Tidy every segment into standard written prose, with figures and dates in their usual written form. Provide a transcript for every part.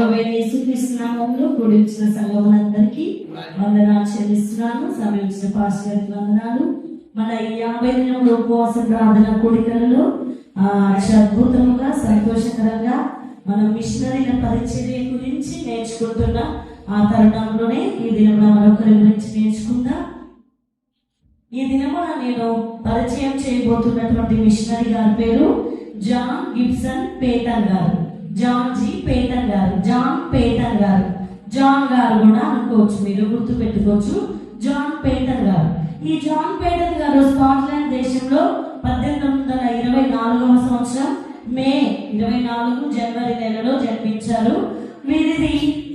ప్రభువైన యేసుక్రీస్తు నామములో కూడి వచ్చిన సంఘములందరికీ వందనాలు చెల్లిస్తున్నాను. సమయం ఇచ్చిన పాస్టర్ గారికి వందనాలు. మన ఈ 50 దినముల ఉపవాస ప్రార్థన కూడికలలో అద్భుతంగా సంతోషకరంగా మనం మిషనరీల పరిచర్య గురించి నేర్చుకుంటున్నాం. ఆ తరుణంలోనే ఈ దినమున మరొకరి గురించి నేర్చుకుందాం. ఈ దినమున నేను పరిచయం చేయబోతున్నటువంటి మిషనరీ గారి పేరు జాన్ గిబ్సన్ పేటన్ గారు. జాన్ జీ పేటన్ గారు, జాన్ పేటన్ గారు, జాన్ గారు కూడా అనుకోవచ్చు, మీరు గుర్తు పెట్టుకోవచ్చు. జాన్ పేటన్ గారు. ఈ జాన్ పేటన్ గారు స్కాట్లాండ్ దేశంలో 1824వ సంవత్సరం మే 24 జనవరి నెలలో జన్మించారు. వీరిది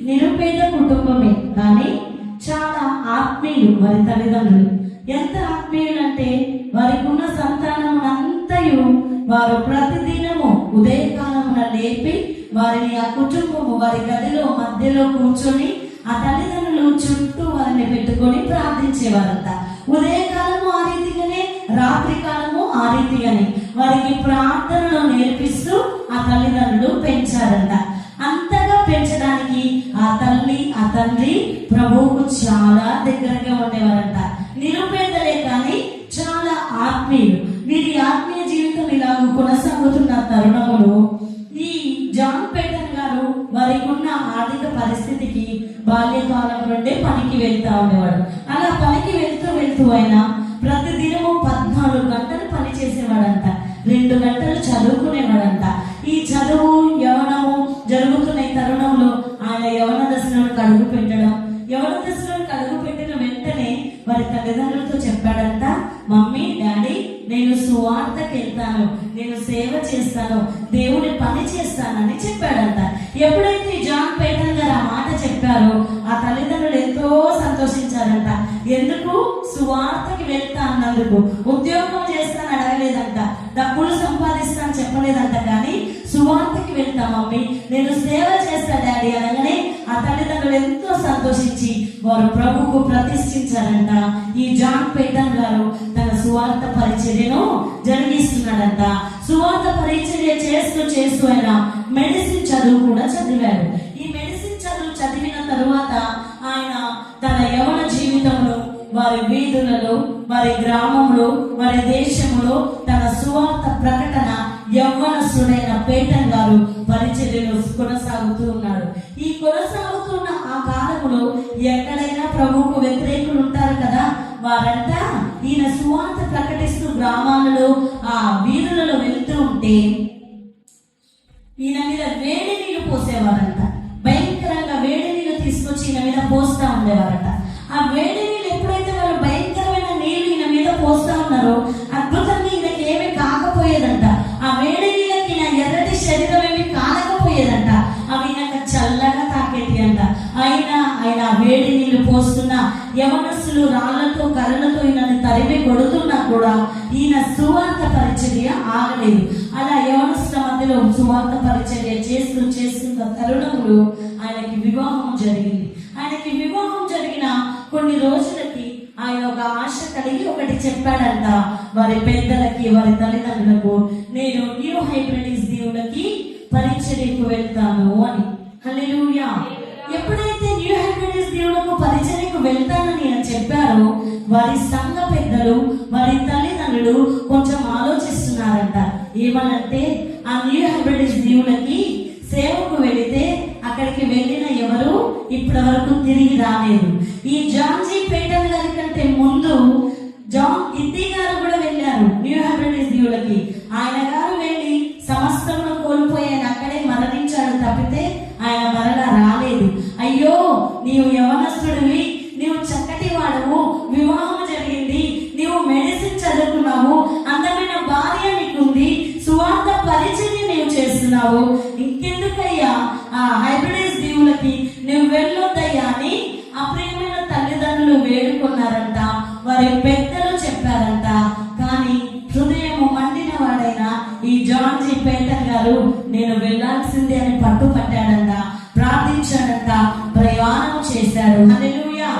నిరుపేద కుటుంబమే, కానీ చాలా ఆత్మీయులు వారి తల్లిదండ్రులు. ఎంత ఆత్మీయులు అంటే వారికి ఉన్న సంతానం అంతయు వారు ప్రతిదినము ఉదయకాలమున లేపి వారిని ఆ కుటుంబము వారి గదిలో మధ్యలో కూర్చొని ఆ తల్లిదండ్రులు చుట్టూ వారిని పెట్టుకొని ప్రార్థించేవారంట. ఉదయకాలము ఆ రీతిగానే, రాత్రి కాలము ఆ రీతిగానే వారికి ప్రార్థనలు నేర్పిస్తూ ఆ తల్లిదండ్రులు పెంచారంట. అంతగా పెంచడానికి ఆ తల్లి ఆ తండ్రి ప్రభువుకు చాలా దగ్గరగా ఉండేవారంట. నిరుపేదలే కానీ చాలా ఆత్మీయులు. వీరి ఆత్మీయ జీవితం ఇలాగ కొనసాగుతున్న తరుణములు ఈ జాన్ పేటన్ గారు వారికి ఉన్న ఆర్థిక పరిస్థితికి బాల్యకాలం నుండే పనికి వెళ్తా ఉండేవాడు. అలా పనికి వెళ్తూ ఆయన ప్రతిదినము 14 గంటలు పని చేసేవాడంట. 2 గంటలు చదువుకునేవాడంట. ఈ చదువు యవనము జరుగుతున్న ఈ తరుణంలో ఆయన యవన దశలోకి అడుగు పెట్టడం, యవన దశలోకి అడుగు పెట్టిన వెంటనే వారి తల్లిదండ్రులతో చెప్పాడంట, మమ్మీ డాడీ నేను సువార్తకి వెళ్తాను, నేను సేవ చేస్తాను, దేవుని పని చేస్తానని చెప్పాడంట. ఎప్పుడైతే జాన్ పేటన్ గారు ఆ మాట చెప్పారో ఆ తల్లిదండ్రులు ఎంతో సంతోషించారంట. ఎందుకు? సువార్తకి వెళ్తా అన్నందుకు. ఉద్యోగం చేస్తాను అడగలేదంట, డబ్బులు సంపాదిస్తాను చెప్పలేదంట, కానీ సువార్తకి వెళ్తా మమ్మీ, నేను సేవ చేస్తా డాడీ అనగానే ఆ తల్లిదండ్రులు ఎంతో సంతోషించి వారు ప్రభువుకు ప్రతిష్ఠించారంట. ఈ జాన్ పేటన్ గారు తన సువార్త పరిచర్యను జరిగిస్తున్నాడంట. సువార్త పరిచర్య చేస్తూ ఆయన మెడిసిన్ చదువు కూడా చదివాడు. ఈ మెడిసిన్ చదువు చదివిన తరువాత ఆయన తన యవన జీవితంలో వారి వీధులలో, వారి గ్రామంలో, వారి దేశంలో తన సువార్త ప్రకటన యవ్వనస్తుడైన పేటన్ గారు పరిచర్యలో కొనసాగుతూ ఉన్నాడు. ఈ కొనసాగుతున్న ఆ కాలంలో ఎక్కడైనా ప్రభువుకు వ్యతిరేకులు ఉంటారు కదా, వారంతా ఈయన సువార్త ప్రకటిస్తూ గ్రామాలలో ఆ వీధులలో వెళ్తూ ఉంటే ఈయన మీద వేడి నీళ్లు పోసేవారంట. భయంకరంగా వేడి నీళ్లు తీసుకొచ్చి ఈయన మీద పోస్తా ఉండేవారట. ఆ వేడి నీళ్ళు ఎప్పుడైతే వాళ్ళు భయంకరమైన నీళ్లు ఈయన మీద పోస్తా ఉన్నారో అద్భుతంగా ఈయనకి ఏమీ కాకపోయేదంట. ఆ వేడి నీళ్ళకి ఈయన ఎర్రటి శరీరం ఏమి కానకపోయేదంట. అవి ఈయనకు చల్లగా తాకేటి అంట. ఆయన వేడి నీళ్లు పోస్తున్న యవనస్తులు రాళ్లతో కర్రలతో ఈయనని తరిమి కొడుతున్నా కూడా ఈయన సువార్త పరిచర్య ఆగలేదు. అలా యవనస్తుల మధ్యలో సువార్త పరిచర్య చేస్తున్న తరుణంలో ఆయనకి వివాహం జరిగింది. ఆయనకి వివాహం జరిగిన కొన్ని రోజులకి ఆయన ఒక ఆశ కలిగి ఒకటి చెప్పాడంట వారి పెద్దలకి, వారి తల్లిదండ్రులకు, నేను న్యూ హైబ్రిడిస్ దేవులకి పరిచర్యకు వెళ్తాను అని. హల్లెలూయా. ఎప్పుడైతే న్యూ హైబ్రిడిస్ దేవులకు పరిచర్యకు వెళ్తానని ఆయన చెప్పారో వారి సంఘ పెద్దలు, వారి తల్లిదండ్రులు కొంచెం ఆలోచిస్తున్నారంట. ఏమనంటే ఆ న్యూ హైబ్రిడిస్ దేవులకి సేవకు వెళితే అక్కడికి వెళ్ళిన ఎవరు ఇప్పటి వరకు తిరిగి రాలేదు. ఈ జాన్ జీ పేటన్ గారి కంటే ముందు జాన్ ఇద్దీ గారు కూడా వెళ్ళారు న్యూ హైబ్రిడిస్ దేవులకి. ఆయన గారు వెళ్ళి సమస్తమును కోల్పోయి ఆయన అక్కడే మరణించాడు తప్పితే ఆయన మరలా రాలేదు. అయ్యో నీవు యవనస్తుడివి, నీవు చక్కటి వాడవు, వివాహం జరిగింది, నీవు మెడిసిన్ చదువుకున్నావు, అందమైన భార్య నీకుంది, సువార్త పరిచర్య నీవు చేస్తున్నావు, ఇంకెందుకయ్యా ఆ హైబ్రిడిస్ దేవులకి నువ్వు వెళ్ళొద్దయ్యా అని అప్రియమైన తల్లిదండ్రులు వేడుకున్నారంట. వారి పెద్దలు చెప్పారంట. కానీ హృదయము మండిన వాడైన ఈ జాన్ జీ పేటన్ గారు నేను వెళ్ళాల్సిందే అని పట్టుపట్టాడంట, ప్రార్థించాడంట, ప్రయాణం చేశాడు. హల్లెలూయా.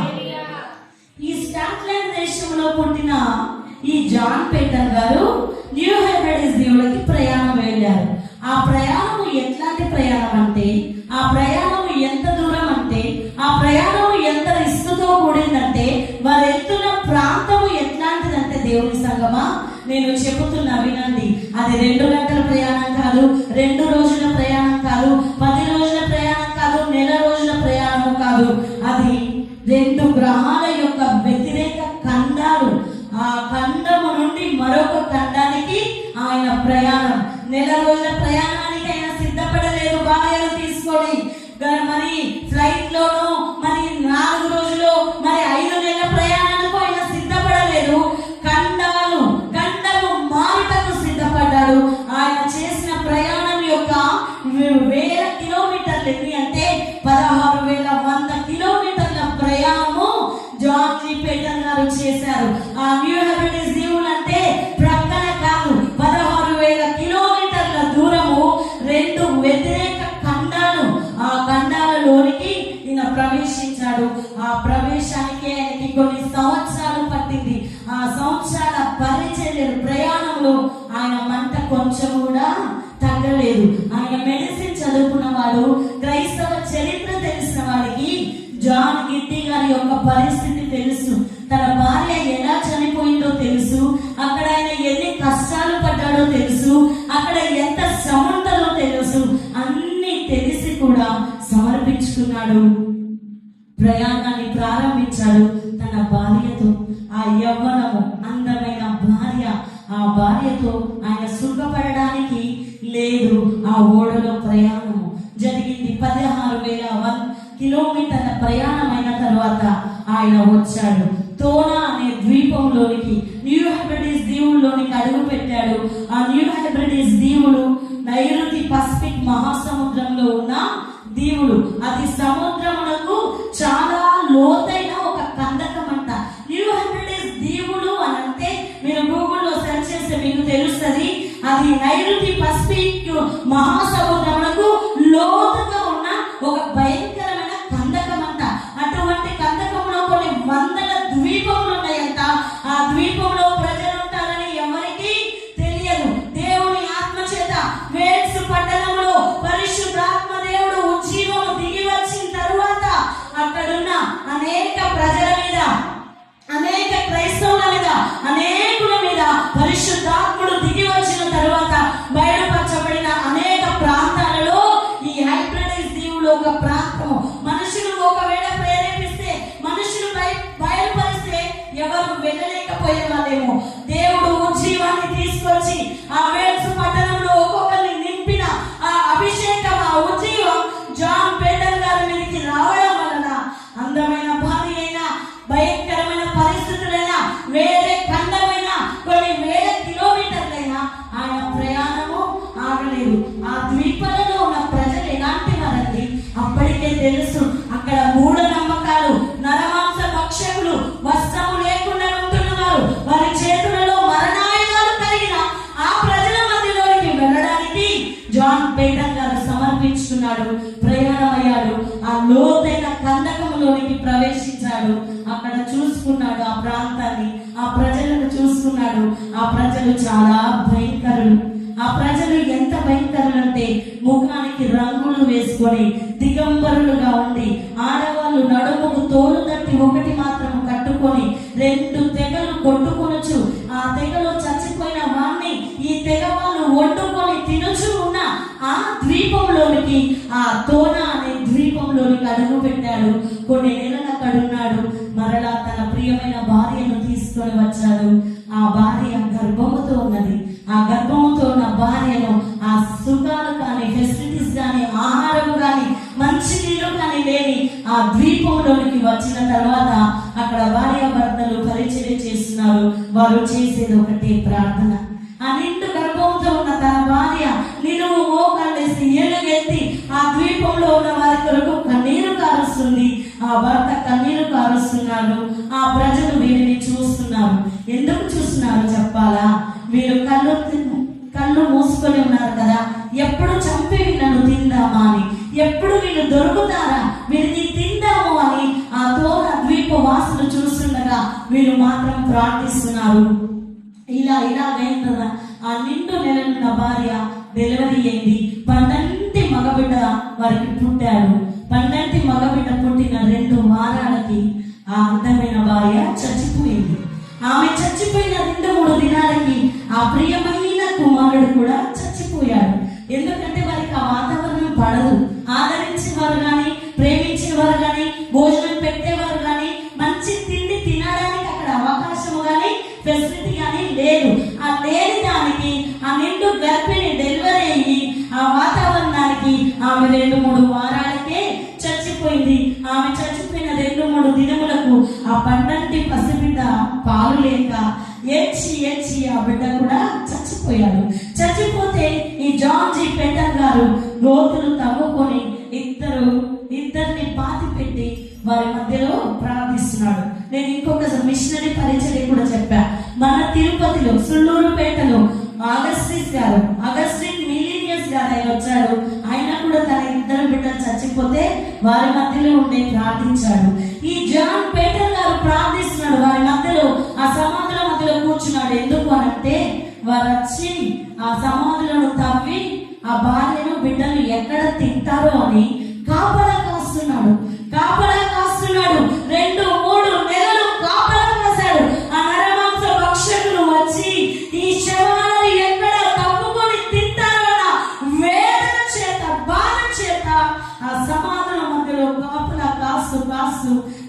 ఈ స్కాట్లాండ్ దేశంలో పుట్టిన ఈ జాన్ పేటన్ గారు న్యూ హైబ్రిడిస్ దేవులకి ప్రయాణం వెళ్ళారు. ఆ ప్రయాణం ఎట్లాంటి ప్రయాణం అంటే ఆ ప్రయాణం నేను చెబుతున్నా వినండి. అది 2 గంటల ప్రయాణం కాదు, 2 రోజుల ప్రయాణం కాదు, 10 రోజుల ప్రయాణం కాదు, నెల రోజుల ప్రయాణం కాదు. అది 2 గ్రహాల యొక్క వ్యతిరేక ఖండాలు. ఆ ఖండము నుండి మరొక ఖండానికి ఆయన ప్రయాణం. నెల రోజుల ప్రయాణానికి ఆయన సిద్ధపడలేదు భార్యను తీసుకొని. మరి ఫ్లైట్ లోను మరి 4 రోజులు మరి 5 నెలల ప్రయాణానికి ఆయన సిద్ధపడలేదు. ఖండము మారుటకు సిద్ధపడ్డాడు. ఆయన చేసిన ప్రయాణం యొక్క 1000 కిలోమీటర్లు ఎన్ని అంటే 16,100 కిలోమీటర్ల ప్రయాణము జాన్ జీ పేటన్ గారు చేశారు. ఆ న్యూ హెబ్రిడిస్ దీవులు అంటే ప్రక్కన కాదు, 16,000 కిలోమీటర్ల దూరము, 2 వ్యతిరేక ఖండాలు. ఆ ఖండాలలోనికి ఈయన ప్రవేశించాడు. ఆ ప్రవేశానికి ఆయనకి కొన్ని సంవత్సరాలు పట్టింది. ఆ సంవత్సరాల పరిచర్య ప్రయాణంలో ఆయన మంట కొంచెం కూడా తగ్గలేదు. ఆయన మెడిసిన్ చదువుకున్న వాడు, క్రైస్తవ చరిత్ర తెలిసిన వాడికి జాన్ గిడ్డి గారి యొక్క పరిస్థితి తెలుసు. తన భార్య ఎలా చనిపోయిందో తెలుసు. అక్కడ ఆయన ఎన్ని కష్టాలు పడ్డాడో తెలుసు. అక్కడ ఎంత శ్రమంతలో తెలుసు. అన్ని తెలిసి కూడా సమర్పించుకున్నాడు. ప్రయాణాన్ని ప్రారంభించాడు తన భార్యతో. ఆ యవ్వనము అందమైన భార్య, ఆ భార్యతో ఆయన సుఖపడడానికి లేదు. ఆ ఓడలో ప్రయాణము జరిగింది. 16,000 కిలోమీటర్ల ప్రయాణమైన తర్వాత ఆయన వచ్చాడు. తోనా అనే ద్వీపంలోనికి, న్యూ హెబ్రిడిస్ దీవుల్లోనికి అడుగు పెట్టాడు. ఆ న్యూ హెబ్రిడిస్ దీవులు నైరుతి పసిఫిక్ మహాసముద్రంలో ఉన్న దీవులు. అది సముద్రమునకు చాలా లోతైన ఒక కందకం అంట. న్యూ హెబ్రిడిస్ దీవులు అని అంటే మీరు గూగుల్లో సెర్చ్ చేస్తే మీకు తెలుస్తుంది. అది నైరుతి పసిఫిక్ మహాసముద్రమునకు లోతుగా ఉన్న ఒక భయంకరమైన కందకం అంట. అటువంటి కందకంలో కొన్ని వందల ద్వీపములు ఉన్నాయంట. ఆ ద్వీపంలో ప్రజలు ఉంటారని ఎవరికి తెలియదు. దేవుని ఆత్మ చేత వేల్స్ పట్టణంలో పరిశుద్ధాత్మ దేవుడు ఉజ్జీవము దిగి వచ్చిన తరువాత అక్కడున్న అనేక ప్రజల మీద, అనేక క్రైస్తవుల మీద, అనేకుల మీద పరిశుద్ధాత్ముడు దిగి వచ్చిన తరువాత బయలుపరచబడిన అనేక ప్రాంతాలలో ఈ హైబ్రిడిస్ దీవులు ఒక ప్రాంతము. మనుషులు ఒకవేళ ప్రేరేపిస్తే, మనుషులు బయలుపరిస్తే ఎవరు వెళ్ళలేకపోయే వాళ్ళేమో. దేవుడు ఉజ్జీవాన్ని తీసుకొచ్చి ఆ వేల్స్ పట్టణంలో ఒక్కొక్కరిని నింపిన ఆ అభిషేకం, ఆ ఉజ్జీవం జాన్ పేటన్ గారి మీదకి రావడం వలన అందమైన భార్య అయినా, భయంకరమైన పరిస్థితులైనా, వేరే ఖండమైన కొన్ని 1000 కిలోమీటర్లైనా ఆయన ప్రయాణము ఆగలేదు. ఆ ద్వీపాలలో ఉన్న ప్రజలు ఎలాంటి వారండి అప్పటికే తెలుసు. అక్కడ మూఢనమ్మకాలు, నరమాంస భక్షకులు, వస్త్రము లేకుండా ఉంటున్నారు. వారి చేతులలో మరణాయుధాలు కలిగిన ఆ ప్రజల మధ్యలోకి వెళ్ళడానికి జాన్ పేటన్ గారు సమర్పించుకున్నాడు. ప్రయాణమయ్యాడు. ఆ లోతైన కందకంలోనికి ప్రవేశించాడు. అక్కడ చూసుకున్నాడు ఆ ప్రాంతాన్ని, ఆ ప్రజలను చూసుకున్నాడు. ఆ ప్రజలు చాలా భయంకరులు. ఆ ప్రజలు ఎంత భయంకరులు అంటే ముఖానికి రంగులు వేసుకొని దిగంబరులుగా ఉండి, ఆడవాళ్ళు నడుముకు తోలు తట్టి ఒకటి మాత్రం కట్టుకొని 2 తెగలు కొట్టుకొనొచ్చు. ఆ తెగలో చచ్చిపోయిన వాణ్ణి ఈ తెగ వాళ్ళు వండుకొని తినొచ్చు ఉన్న ఆ ద్వీపంలోనికి, ఆ తోనా అనే ద్వీపంలోనికి అడుగు పెట్టాడు. కొన్ని నెలలు అక్కడ ఉన్నాడు. మరలా తన ప్రియమైన భార్యను తీసుకొని వచ్చాడు. ఆ భార్య గర్భముతో ఉన్నది. ఆ గర్భముతో ఉన్న భార్యను ఆ సుఖాలు కానీ, ఫెసిలిటీస్ కానీ, ఆహారము కానీ, మంచి నీళ్లు కానీ లేని ఆ ద్వీపంలోనికి వచ్చిన తర్వాత అక్కడ భార్య భర్తలు పరిచర్య చేస్తున్నారు. వారు చేసేది ఒకటే ప్రార్థన. ఆ నిండు గర్భంతో ఉన్న తన భార్య నిలువు మోకాళ్ళేసి ఎలుగెత్తి ఆ ద్వీపంలో ఉన్న వారి కొరకు కన్నీరు కారుస్తుంది. ఆ భర్త కన్నీరు కారుస్తున్నాడు. ఆ ప్రజలు వీరిని చూస్తున్నారు. ఎందుకు చూస్తున్నారు చెప్పాలా? వీరు కళ్ళు మూసుకొని ఉన్నారు కదా, ఎప్పుడు చంపి వీళ్ళను తిందామా అని, ఎప్పుడు వీళ్ళు దొరుకుతారా, వీరిని తిందాము అని ఆ తోన ద్వీప వాసులు చూస్తుండగా వీళ్ళు మాత్రం ప్రార్థిస్తున్నారు. ఇలాగైందా ఆ నిండు నెలలున్న భార్య డెలివరీ అయింది. 12 మగబిడ్డ వారికి పుట్టాడు. 12 మగబిడ్డ పుట్టిన 2 వారాలకి ఆ అందమైన భార్య చచ్చిపోయింది. ఆమె చచ్చిపోయిన 2-3 దినాలకి ఆ ప్రియమైన కుమారుడు కూడా చచ్చిపోయాడు. ఎందుకంటే వారికి ఆ వాతావరణం పడదు. ఆదరించేవారు కానీ, ప్రేమించేవారు కానీ, భోజనం పెట్టేవారు కానీ, మంచి తిండి తినడానికి అక్కడ అవకాశం కానీ, ఫెసిలిటీ కానీ లేదు. ఆ లేని దానికి ఆ నిండు గర్భిణి డెలివరీ అయ్యి ఆ వాతావరణానికి ఆమె 2-3 వారాలకే చచ్చిపోయింది. ఆమె చచ్చిపోయిన 2-3 దినములకు ఆ పండంటి పసిబిడ్డ పాలు లేక ఏడ్చి ఆ బిడ్డ కూడా చచ్చిపోయాడు. చచ్చిపోతే ఈ జాన్ జీ పెండర్ గారు గోతులు తవ్వుకొని ఇద్దరిని పాతి పెట్టి వారి మధ్యలో ప్రార్థిస్తున్నాడు. నేను ఇంకొక మిషనరీ పరిచయం కూడా చెప్పా. మన తిరుపతిలో సుళ్ళూరుపేటలో అగస్టిన్ మిలీనియస్ గారు ఆయన వచ్చాడు. ఆయన కూడా తన 2 బిడ్డలు చచ్చిపోతే వారి మధ్యలో ఉండి ప్రార్థించాడు. ఈ జాన్ పీటర్ గారు ప్రార్థిస్తున్నాడు. వారి మధ్యలో ఆ సమాధుల మధ్యలో కూర్చున్నాడు. ఎందుకు అనంటే వారు వచ్చి ఆ సమాధులను తవ్వి ఆ భార్యను బిడ్డలు ఎక్కడ తింటారో అని కాపలా కాస్తున్నాడు. 2-3 నెలలు కాపలా కాశాడు. ఆ నరమాంస భక్షకులు వచ్చి ఈ శవాలను ఎక్కడ తవ్వుకొని తింటారో వేదన చేత, బాధ చేత ఆ సమాధుల మధ్యలో కాపలా కాస్తూ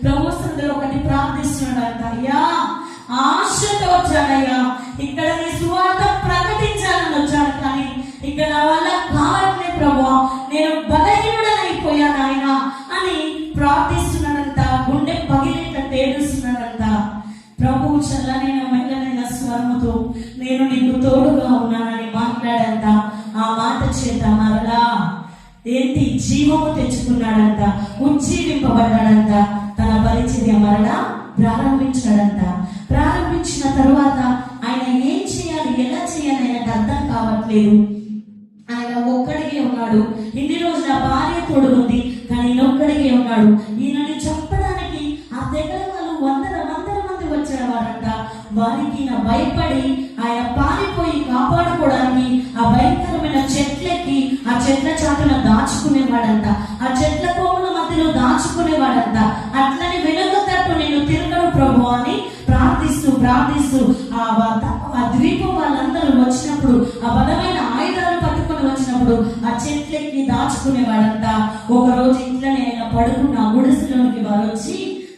ప్రభు సన్నిధిలో ఒకటి ప్రార్థిస్తున్నాడంట. అయ్యా, ఆశతో వచ్చాడయ్యా, ఇక్కడ నీ సువార్త ప్రకటించాలని వచ్చాడు, కానీ ఇక్కడ నా వల్ల కావట్లే ప్రభు, నేను బలహీనుడనైపోయాను ఆయన అని ప్రార్థిస్తున్నాడంట. గుండె పగిలేటట్టు ఏడుస్తున్నాడంట. ప్రభు చల్లనైన మెల్లనైన స్వరముతో నేను నీకు తోడుగా ఉన్నానని మాట్లాడంట. ఆ మాట చేత మరలా జీవము తెచ్చుకున్నాడంట, ఉజ్జీవింపబడ్డాడంట. తన పరిచర్య మరలా ప్రారంభించాడంట. ప్రారంభించిన తరువాత ఆయన ఏం చేయాలి, ఎలా చేయాలి ఆయనకు అర్థం కావట్లేదు. ఆయన ఒక్కడిగే ఉన్నాడు. ఇన్ని రోజుల భార్య తోడు ఉంది, కానీ ఈయన ఒక్కడిగే ఉన్నాడు. ఈయనని చంపడానికి ఆ తెగల వాళ్ళు 100 మంది వచ్చేవారంట. వారికి ఈయన భయపడి ఆయన పారిపోయి కాపాడుకోవడానికి ఆ భయంకరమైన చెట్లకి ఆ చెట్ల చాటున దాచుకునేవాడంట. ఆ చెట్ల కొమ్మల మధ్యలో దాచుకునేవాడంట. అట్లని వెనుక తట్టు నేను తిరగను ప్రభు అని ప్రార్థిస్తూ ఆ ద్వీపం వాళ్ళందరూ వచ్చినప్పుడు, ఆ బలమైన ఆయుధాలు పట్టుకొని వచ్చినప్పుడు ఆ చెట్లకి దాచుకునేవాడంట. ఒక రోజు ఇంట్లోనే ఆయన పడుకున్న గుడిసెలోనికి వారు వచ్చి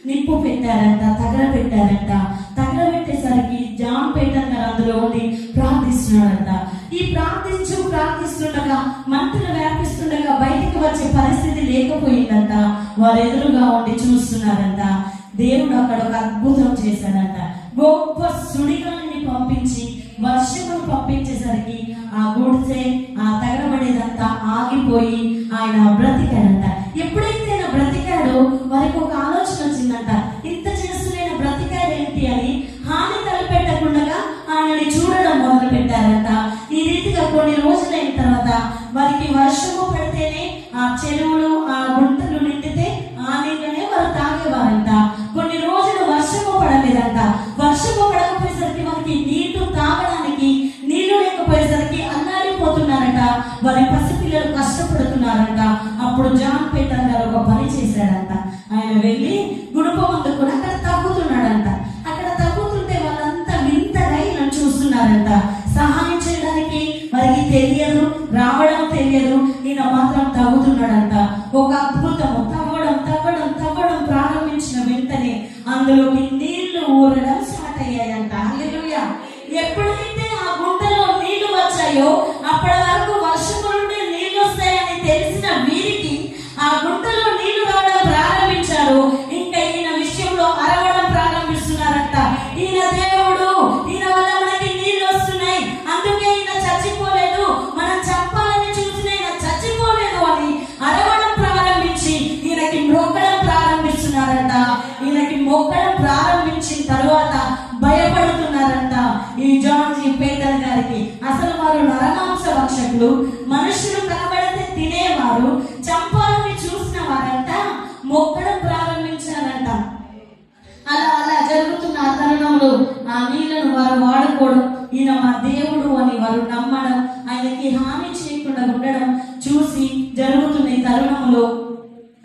నిప్పు పెట్టారంట, తగలబెట్టారంట. తగలబెట్టేసరికి జాన్ పీటర్ గారు అందులో ఉండి ప్రార్థిస్తున్నాడంట. ఈ ప్రార్థిస్తుండగా మంటలు వ్యాపిస్తుండగా బయటికి వచ్చే పరిస్థితి లేకపోయిందంట. వారు ఎదురుగా ఉండి చూస్తున్నారంట. దేవుడు అక్కడ ఒక అద్భుతం చేశాడంట. గొప్ప సుడిగాలిని పంపించి వర్షమును పంపించేసరికి ఆ గుడిసె ఆ తగలబడేదంతా ఆగిపోయి ఆయన బ్రతికాడంట. ఎప్పుడైతే ఆయన బ్రతికాడో వారికి ఒక ఆలోచన వచ్చిందంట. ఇంత చేస్తున్న బ్రతికాడేంటి అని హాని తలపెట్టకుండా ఆయనని చూడడం మొదలు పెట్టారంట. ఈ రీతిగా కొన్ని రోజులైన తర్వాత వారికి వర్షము పడితేనే ఆ చెరువులు ఆ గుంటలు నిండితే ఆ నీళ్ళనే వారు తాగేవారంట. కొన్ని రోజులు వర్షము పడలేదంట. వర్షము పడకపోయేసరికి వారికి నీళ్లు తాగడానికి నీళ్లు లేకపోయేసరికి అల్లాడిపోతున్నారంట. వారి పసిపిల్లలు కష్టపడుతున్నారంట. అప్పుడు జాన్ పీటర్ గారు ఒక పని చేశాడంట. ఆయన వెళ్ళి గుణపం అందుకుని అక్కడ తగ్గుతున్నాడంట. అక్కడ తగ్గుతుంటే వాళ్ళంతా వింతగా ఈయన చూస్తున్నారంట. సహాయం చేయడానికి వారికి తెలియదు, రావడం తెలియదు. ఈయన మాత్రం తగ్గుతున్నాడంట. ఒక అద్భుతము తవ్వడం ప్రారంభించిన వెంటనే అందులోకి నీళ్లు ఊరడం స్టార్ట్ అయ్యాయంట. హల్లెలూయా. ఎప్పుడైతే ఆ గుంటలో నీళ్లు వచ్చాయో అప్పటి వరకు వర్షం నుండి నీళ్లు వస్తాయని తెలిసిన వీరికి ఆ గుంటలో నీళ్లు రావడం ప్రారంభించారు. ఇంకా ఈయన విషయంలో అరవడం ప్రారంభిస్తున్నారంట. ఈయన దేవుడు, ఈయన వల్ల మనకి నీళ్లు వస్తున్నాయి, అందుకే ఈయన చచ్చిపోలేదు, మనం చంపాలని చూసిన ఈయన చచ్చిపోలేదు అని అరవడం ప్రారంభించి ఈయనకి మొక్కడం ప్రారంభిస్తున్నారంట. ఈయనకి మొక్కడం ప్రారంభించిన తరువాత భయపడుతున్నారంట ఈ జాన్ జీ పీటర్ గారికి. అసలు వారు నరమాంస భక్షకులు, మనుషులు కనబడితే తినేవారు, చంపాలని చూసిన వారంట మొక్కడం ప్రారంభించారంట. అలా జరుగుతున్న ఆ తరుణంలో ఆ నీళ్లను వారు వాడుకోవడం, ఈయన మా దేవుడు అని వారు నమ్మడం, ఆయనకి హాని చేయకుండా ఉండడం చూసి జరుగుతున్న ఈ తరుణంలో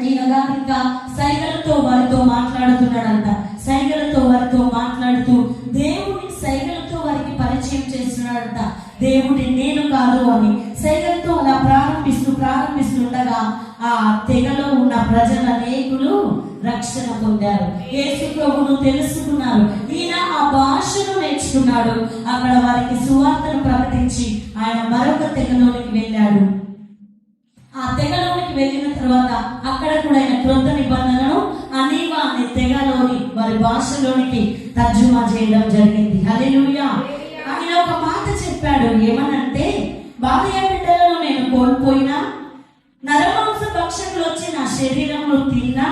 ఈయన గారు ఇంకా సైగలతో వారితో మాట్లాడుతున్నాడంట. సైగలతో వారితో మాట్లాడుతూ దేవుని సైగలతో వారికి పరిచయం చేస్తున్నాడు. ఆ తెగలో ఉన్న ప్రజల అనేకులు రక్షణ పొందారు, యేసు ప్రభువును తెలుసుకున్నారు. ఈయన ఆ భాషను నేర్చుకున్నాడు. అక్కడ వారికి సువార్తను ప్రకటించి ఆయన మరొక తెగలోనికి వెళ్ళాడు. ఆ తెగలోనికి వెళ్ళిన తర్వాత అక్కడ కూడా ఆయన క్రొత్త నిబంధనను అనీవా అనే తెగలోని వారి భాషలోనికి తర్జుమా చేయడం జరిగింది. హల్లెలూయా. ఆయన ఒక మాట చెప్పాడు, ఏమనంటే, భార్య బిడ్డలను నేను కోల్పోయినా, నరమాంస భక్షకులు వచ్చి నా శరీరంలో తిన్నా,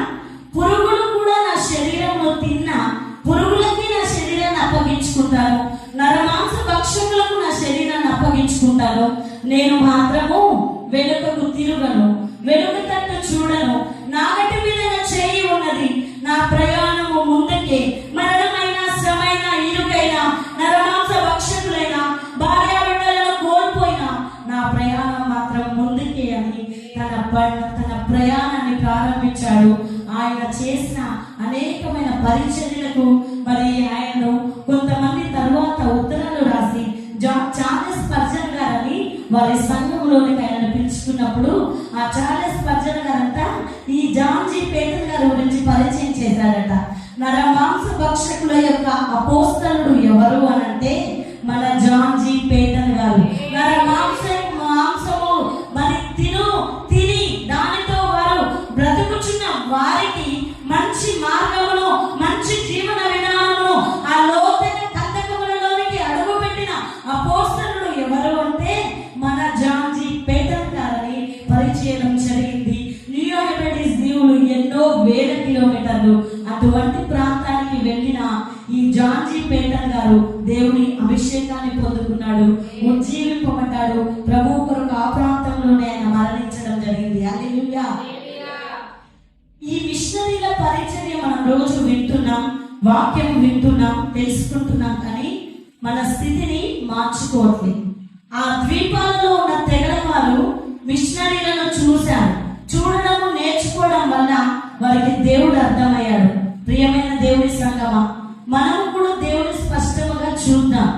పురుగులు కూడా నా శరీరంలో తిన్నా, పురుగులకి నా శరీరాన్ని అప్పగించుకుంటాను, నరమాంస భక్షకులకు నా శరీరాన్ని అప్పగించుకుంటాను, నేను మాత్రము వెనుకకు తిరుగను, వెనుక తట్టు చూడను, నాగటి మీద నా చేయి ఉన్నది, నా ప్రయాణము ముందుకే, మరణమైన శ్రమైన ఇరుకైన నరమాంస భక్షకులైన భార్య బిడ్డలను కోల్పోయినా నా ప్రయాణం మాత్రం ముందుకే అని తన ప్రయాణాన్ని ప్రారంభించాడు. ఆయన చేసిన అనేకమైన పరిచర్యలకు మరి ఆయనను కొంతమంది తరువాత ఉత్తరాలు రాసి చార్లెస్ స్పర్జన్ గారని వారి సంఘంలోనికి ఆయనను పిలుచుకున్నప్పుడు ఆ చార్లెస్ స్పర్జన్ గారంతా ఈ జాన్ జీ పేటన్ గారి గురించి పరిచయం చేశారట. నరమాంస భక్షకుల యొక్క అపోస్తలుడు ఎవరు అనంటే మన జాన్ జీ పేటన్ గారు. మాంసము మరి తిని దానితో వారు బ్రతుకుచున్న వారికి మంచి మార్గమును, మంచి జీవన విధానమును, ఆ లోతైన కందకములలోనికి అడుగు పెట్టిన అపోస్తలుడు ఎవరు అంటే మన జాన్ జీ పేటన్ గారని పరిచయం జరిగింది. న్యూయార్క్ దీవులు ఎన్నో వేల కిలోమీటర్లు అటువంటి ప్రాంతానికి వెళ్ళిన ఈ జాన్ జీ పేటన్ గారు దేవుని అభిషేకాన్ని పొందుకున్నాడు, ఉజ్జీవింపబడ్డాడు. ప్రభు కొరకు ఆ ప్రాంతంలోనే ఆయన మరణించడం జరిగింది. హల్లెలూయా. ఈ మిషనరీల పరిచర్య మనం రోజు వింటున్నాం, వాక్యం వింటున్నాం, తెలుసుకుంటున్నాం, కానీ మన స్థితిని మార్చుకోవట్లేదు. ఆ ద్వీపాలలో ఉన్న తెగల వారు మిషనరీలను చూశారు. చూడడం నేర్చుకోవడం వల్ల వారికి దేవుడు అర్థమయ్యాడు. ప్రియమైన దేవుని సంగమా, మనం కూడా దేవుని స్పష్టంగా చూద్దాం.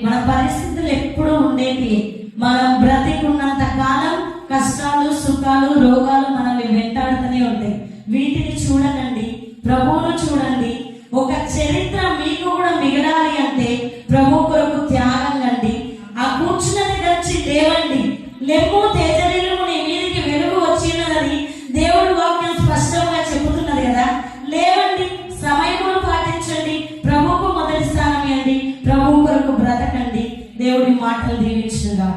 మన పరిస్థితులు ఎప్పుడు ఉండేవి. మనం బ్రతికున్నంత కాలం కష్టాలు, సుఖాలు, రోగాలు మనల్ని వెంటాడుతూనే ఉంటాయి. వీటిని చూడకండి, ప్రభువును చూడండి. ఒక చరిత్ర మీకు కూడా మిగలాలి అంటే ప్రభు కొరకు త్యాగం కండి. ఆ కూర్చున్నది వచ్చి లేవండి, లెమ్ము తేజరీలము నీ మీదకి వెలుగు వచ్చినదని దేవుడు వాక్యం స్పష్టంగా చెబుతున్నది కదా. లేవండి, సమయమును పాటించండి, ప్రభువుకు మొదటి స్థానం ఇవ్వండి, ప్రభు కొరకు బ్రతకండి. దేవుడి మాటలు దీవించుగా.